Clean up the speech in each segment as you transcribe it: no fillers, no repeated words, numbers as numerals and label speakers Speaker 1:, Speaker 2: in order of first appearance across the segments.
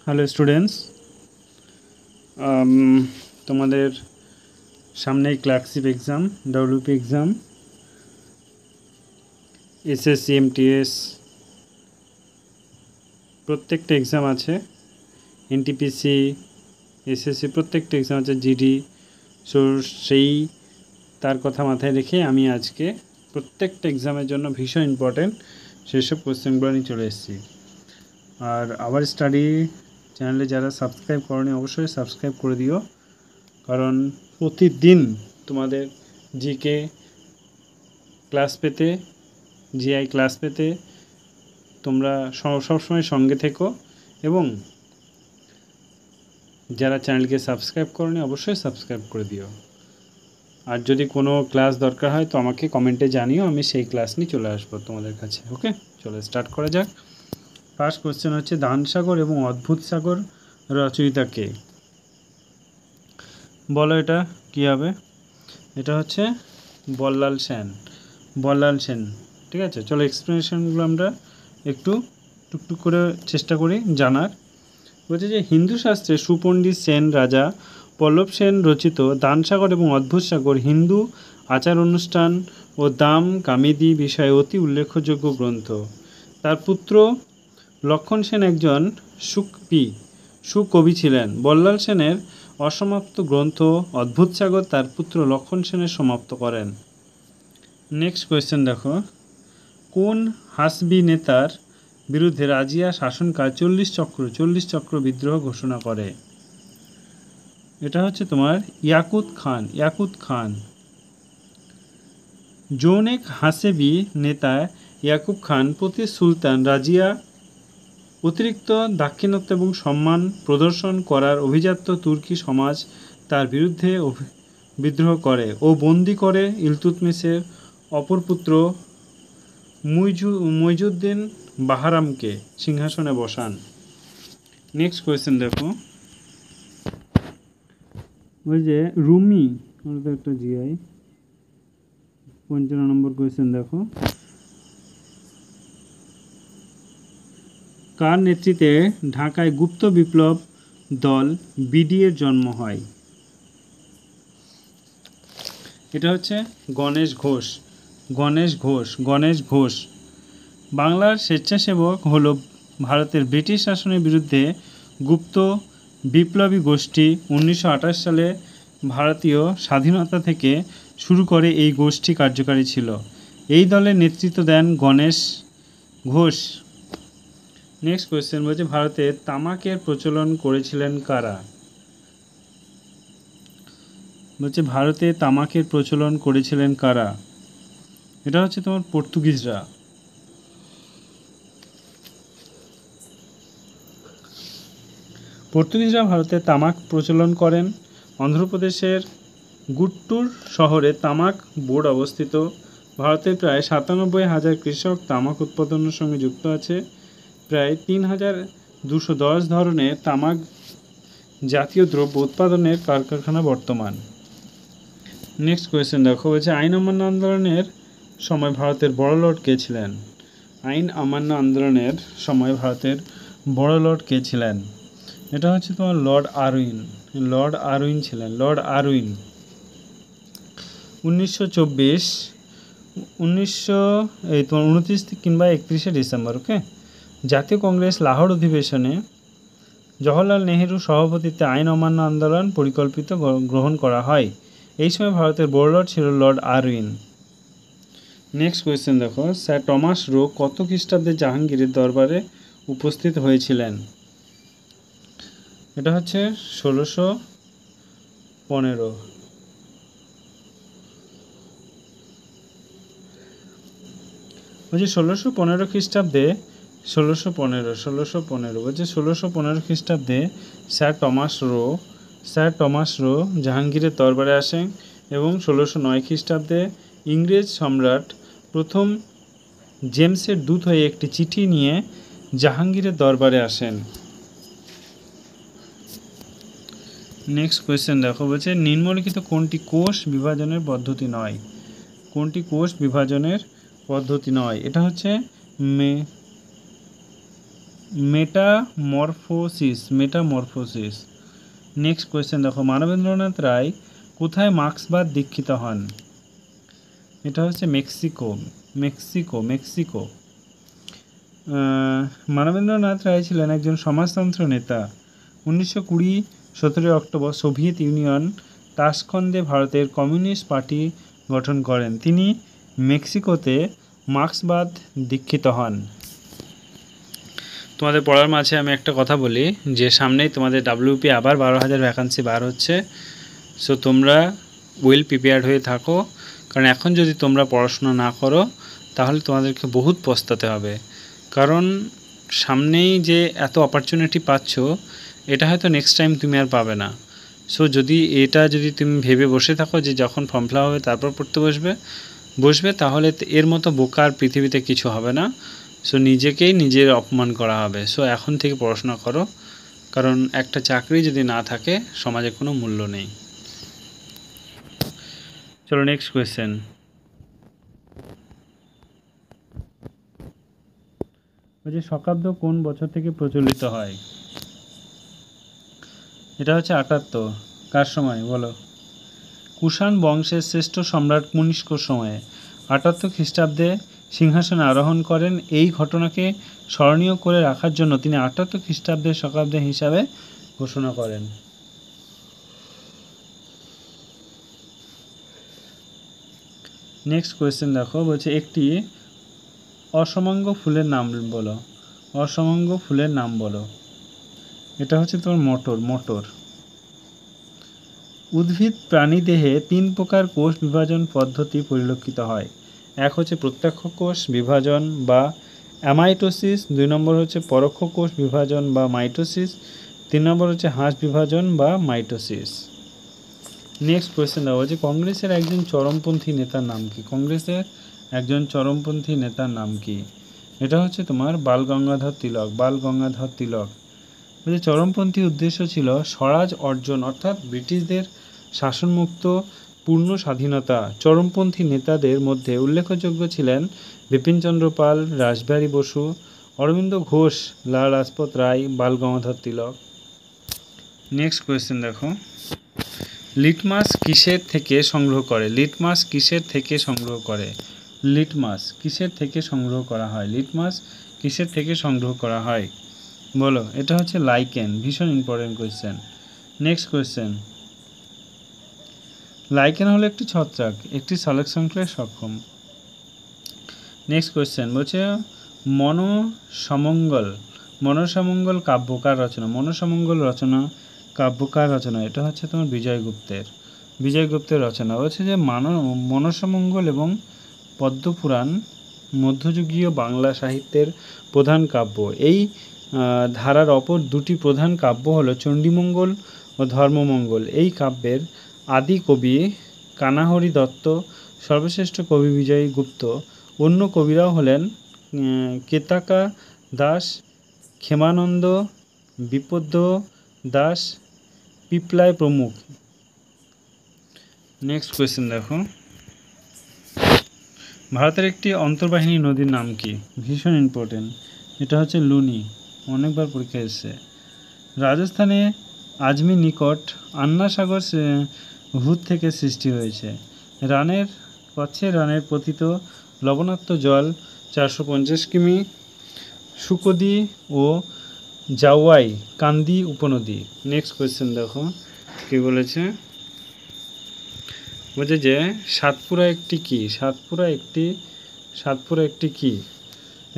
Speaker 1: Hello students, তোমাদের সামনেই clerkship exam, WP exam, SSC, MTS প্রত্যেকটা এক্সাম আছে, এনটিপিসি, এসএসসি প্রত্যেকটা এক্সাম আছে, জিডি। সো সেই তার কথা মাথায় রেখে আমি আজকে প্রত্যেকটা এক্সামের জন্য ভীষণ ইম্পর্টেন্ট সেসব কোশ্চেনগুলো নিয়ে চলে এসেছি। আর আবার স্টাডি চ্যানেলে যারা সাবস্ক্রাইব করনি অবশ্যই সাবস্ক্রাইব করে দিও, কারণ প্রতিদিন তোমাদের জিকে ক্লাস পেতে, জিআই ক্লাস পেতে তোমরা সবসময় সঙ্গে থেকো, এবং যারা চ্যানেলকে সাবস্ক্রাইব করনি অবশ্যই সাবস্ক্রাইব করে দিও। আর যদি কোনো ক্লাস দরকার হয় তো আমাকে কমেন্টে জানিও, আমি সেই ক্লাস নিয়ে চলে আসবো তোমাদের কাছে। ওকে, চলো স্টার্ট করা যাক। ফার্স্ট কোশ্চেন হচ্ছে, দানসাগর এবং অদ্ভুত সাগর রচয়িতা কে? বলো এটা কী হবে? এটা হচ্ছে বল্লাল সেন। বল্লাল সেন, ঠিক আছে। চলো এক্সপ্লেনেশনগুলো আমরা একটু টুকটুক করে চেষ্টা করি জানার। বলছে যে হিন্দু শাস্ত্রে সুপণ্ডিত সেন রাজা পল্লব সেন রচিত দানসাগর এবং অদ্ভুত সাগর হিন্দু আচার অনুষ্ঠান ও দাম কামিদি বিষয়ে অতি উল্লেখযোগ্য গ্রন্থ। তার পুত্র লক্ষণ সেন একজন সুকবি ছিলেন। বল্লাল সেনের অসমাপ্ত গ্রন্থ অদ্ভুত সাগর তার পুত্র লক্ষণ সেনের সমাপ্ত করেন। নেক্সট কোয়েশ্চেন দেখো, কোন হাসবি নেতার বিরুদ্ধে রাজিয়া শাসনকাল 40 চক্র বিদ্রোহ ঘোষণা করে? এটা হচ্ছে তোমার ইয়াকুত খান। জৌনেক হাসেবি নেতা ইয়াকুব খান প্রতি সুলতান রাজিয়া অতিরিক্ত দাক্ষিণাত্য এবং সম্মান প্রদর্শন করার অভিজাত্য তুর্কি সমাজ তার বিরুদ্ধে বিদ্রোহ করে ও বন্দী করে ইলতুৎমিশের অপর পুত্র মুইজুদ্দিন বাহারামকে সিংহাসনে বসান। নেক্সট কোয়েশ্চেন দেখো, ওই যে রুমি একটা জিআই 55 নম্বর কোয়েশ্চেন দেখো, কার নেতৃত্বে ঢাকায় গুপ্ত বিপ্লব দল বিডি এর জন্ম হয়? এটা হচ্ছে গণেশ ঘোষ। বাংলার স্বেচ্ছাসেবক হলো ভারতের ব্রিটিশ শাসনের বিরুদ্ধে গুপ্ত বিপ্লবী গোষ্ঠী। 1928 সালে ভারতীয় স্বাধীনতা থেকে শুরু করে এই গোষ্ঠী কার্যকারী ছিল। এই দলের নেতৃত্ব দেন গণেশ ঘোষ। নেক্সট কোয়েশ্চেন বলছে, ভারতে তামাকের প্রচলন করেছিলেন কারা? বলছে ভারতে তামাকের প্রচলন করেছিলেন কারা? এটা হচ্ছে তোমার পর্তুগিজরা। পর্তুগিজরা ভারতে তামাক প্রচলন করেন। অন্ধ্রপ্রদেশের গুট্টুর শহরে তামাক বোর্ড অবস্থিত। ভারতে প্রায় 97,000 কৃষক তামাক উৎপাদনের সঙ্গে যুক্ত আছে। প্রায় 3,210 ধরনের তামাক জাতীয় দ্রব্য উৎপাদনের কারখানা বর্তমান। নেক্সট কোয়েশ্চেন দেখো, বলছে আইন অমান্য আন্দোলনের সময় ভারতের বড়লর্ড কে ছিলেন? আইন অমান্য আন্দোলনের সময় ভারতের বড়লর্ড কে ছিলেন? এটা হচ্ছে তোমার লর্ড আরউইন ছিলেন। 1929 কিংবা 31শে ডিসেম্বর। ওকে, জাতীয় কংগ্রেস লাহোর অধিবেশনে জওহরলাল নেহেরু সভাপতিত্বে আইন অমান্য আন্দোলন পরিকল্পিত গ্রহণ করা হয়। এই সময় ভারতের বড়লর্ড ছিল লর্ড আরউইন। নেক্সট কোয়েশ্চেন দেখো, স্যার টমাস রো কত খ্রিস্টাব্দে জাহাঙ্গীরের দরবারে উপস্থিত হয়েছিলেন? এটা হচ্ছে 1615। বলছে 1615 খ্রিস্টাব্দে 1615 বলছে 1615 খ্রিস্টাব্দে স্যার টমাস রো জাহাঙ্গীরের দরবারে আসেন এবং 1609 খ্রিস্টাব্দে ইংরেজ সম্রাট প্রথম জেমসের দূত হয়ে একটি চিঠি নিয়ে জাহাঙ্গীরের দরবারে আসেন। নেক্সট কোয়েশ্চেন দেখো, বলছে নিম্নলিখিত কোনটি কোষ বিভাজনের পদ্ধতি নয়? কোনটি কোষ বিভাজনের পদ্ধতি নয়? এটা হচ্ছে মেটামরফোসিস। নেক্সট কোয়েশ্চেন দেখো, মানবেন্দ্রনাথ রায় কোথায় মার্ক্সবাদ দীক্ষিত হন? এটা হচ্ছে মেক্সিকো। মানবেন্দ্রনাথ রায় ছিলেন একজন সমাজতন্ত্র নেতা। 1920 17 অক্টোবর সোভিয়েত ইউনিয়ন তাশখন্দে ভারতের কমিউনিস্ট পার্টি গঠন করেন। তিনি মেক্সিকোতে মার্ক্সবাদ দীক্ষিত হন। তোমাদের পড়ার মাঝে আমি একটা কথা বলি যে সামনেই তোমাদের WP আবার 12,000 ভ্যাকান্সি বার হচ্ছে। সো তোমরা ওয়েল প্রিপেয়ার্ড হয়ে থাকো, কারণ এখন যদি তোমরা পড়াশোনা না করো তাহলে তোমাদেরকে বহুত পস্তাতে হবে। কারণ সামনেই যে এত অপরচুনিটি পাচ্ছ, এটা হয়তো নেক্সট টাইম তুমি আর পাবে না। সো যদি তুমি ভেবে বসে থাকো যে যখন ফর্ম ফিল আপ হবে তারপর পড়তে বসবে তাহলে এর মতো বোকার পৃথিবীতে কিছু হবে না। সো নিজের অপমান করা হবে। সো এখন থেকে পড়াশোনা করো, কারণ একটা চাকরি যদি না থাকে সমাজে কোনো মূল্য নেই। চলো নেক্সট কোয়েশ্চেন। বলছি শকাব্দ কোন বছর থেকে প্রচলিত হয়? এটা হচ্ছে 78। কার সময় বলো? কুষাণ বংশের শ্রেষ্ঠ সম্রাট কনিষ্কর সময়ে 78 খ্রিস্টাব্দে সিংহাসনে আরোহণ করেন। এই ঘটনাকে স্মরণীয় করে রাখার জন্য তিনি 78 খ্রিস্টাব্দের শকাব্দ হিসাবে ঘোষণা করেন। নেক্সট কোয়েশ্চেন দেখো, বলছে একটি অসমাঙ্গ ফুলের নাম বলো। অসমাঙ্গ ফুলের নাম বলো। এটা হচ্ছে তোমার মটর। উদ্ভিদ প্রাণীদেহে 3 প্রকার কোষ বিভাজন পদ্ধতি পরিলক্ষিত হয়। এক হচ্ছে প্রত্যক্ষ কোষ বিভাজন বা অ্যামাইটোসিস, 2 নম্বর হচ্ছে পরোক্ষ কোষ বিভাজন বা মাইটোসিস, 3 নম্বর হচ্ছে হাঁস বিভাজন বা মাইটোসিস। নেক্সট কোয়েশ্চেন দেওয়া হচ্ছে কংগ্রেসের একজন চরমপন্থী নেতার নাম কি? কংগ্রেসের একজন চরমপন্থী নেতার নাম কি? এটা হচ্ছে তোমার বাল গঙ্গাধর তিলক। বলছে চরমপন্থী উদ্দেশ্য ছিল স্বরাজ অর্জন, অর্থাৎ ব্রিটিশদের শাসনমুক্ত পূর্ণ স্বাধীনতা। চরমপন্থী নেতাদের মধ্যে উল্লেখযোগ্য ছিলেন বিপিনচন্দ্র পাল, রাসবিহারী বসু, অরবিন্দ ঘোষ, লালা লাজপত রায়, বাল গঙ্গাধর তিলক। নেক্সট কোয়েশ্চেন দেখো, লিটমাস কিসের থেকে সংগ্রহ করে? লিটমাস কিসের থেকে সংগ্রহ করা হয়? বলো। এটা হচ্ছে লাইকেন। ভীষণ important question. Next question, lichen হলো একটি ছত্রাক, একটি সালোকসংশ্লেষে সক্ষম। নেক্সট কোয়েশ্চেন বলছে মনসামঙ্গল কাব্যকার রচনা। মনসামঙ্গল কাব্যকার রচনা। এটা হচ্ছে তোমার বিজয় গুপ্তের রচনা। বলছে যে মনসামঙ্গল এবং পদ্মপুরাণ মধ্যযুগীয় বাংলা সাহিত্যের প্রধান কাব্য। এই ধারার অপর দুটি প্রধান কাব্য হলো চণ্ডীমঙ্গল ও ধর্মমঙ্গল। এই কাব্যের আদি কবি কানাহরি দত্ত, সর্বশ্রেষ্ঠ কবি বিজয় গুপ্ত। অন্য কবিরাও হলেন কেতাকা দাস, ক্ষেমানন্দ, বিপদ্য দাস, পিপলায় প্রমুখ। নেক্সট কোয়েশ্চেন দেখো, ভারতের একটি অন্তর্বাহিনী নদীর নাম কি? ভীষণ ইম্পর্টেন্ট। এটা হচ্ছে লুনি। অনেকবার পরীক্ষা এসেছে। রাজস্থানে আজমির নিকট আন্না সাগর হুদ থেকে সৃষ্টি হয়েছে। কচ্ছের রানের পতিত লবণাক্ত জল 450 কিমি। সুকদি ও জাওয়াই কান্দি উপনদী। নেক্সট কোয়েশ্চেন দেখো কি বলেছে। বলছে যে সাতপুরা একটি কি?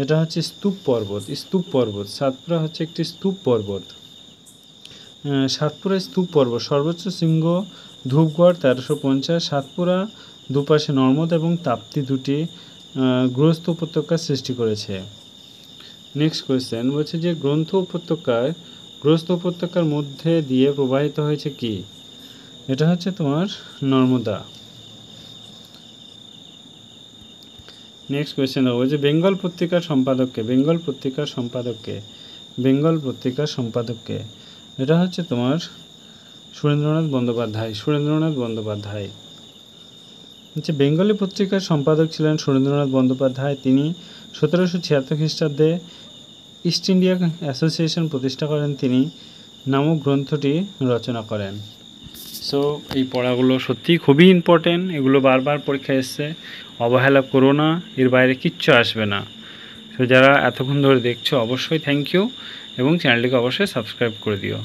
Speaker 1: এটা হচ্ছে স্তূপ পর্বত। সাতপুরা হচ্ছে একটি স্তূপ পর্বত। সাতপুরা স্তূপ পর্বত। সর্বোচ্চ শৃঙ্গ ধূপগড় 1350। সাতপুরা দুপাশে নর্মদা এবং তাপ্তি দুটি গ্রস্ত উপত্যকা সৃষ্টি করেছে। নেক্সট কোয়েশ্চেন বলছে যে গ্রস্ত উপত্যকার মধ্যে দিয়ে প্রবাহিত হয়েছে কি? এটা হচ্ছে তোমার নর্মদা। নেক্সট কোয়েশ্চেন বলছে বেঙ্গল পত্রিকার সম্পাদককে। এটা হচ্ছে তোমার সুরেন্দ্রনাথ বন্দ্যোপাধ্যায়। হচ্ছে বেঙ্গলি পত্রিকার সম্পাদক ছিলেন সুরেন্দ্রনাথ বন্দ্যোপাধ্যায়। তিনি 1776 খ্রিস্টাব্দে ইস্ট ইন্ডিয়া অ্যাসোসিয়েশন প্রতিষ্ঠা করেন তিনি নামক গ্রন্থটি রচনা করেন। সো এই পড়াগুলো সত্যিই খুবই ইম্পর্টেন্ট, এগুলো বারবার পরীক্ষায় এসছে, অবহেলা করো না, এর বাইরে কিচ্ছু আসবে না। তো যারা এতক্ষণ ধরে দেখছো অবশ্যই থ্যাংক ইউ, এবং চ্যানেলটিকে অবশ্যই সাবস্ক্রাইব করে দিও।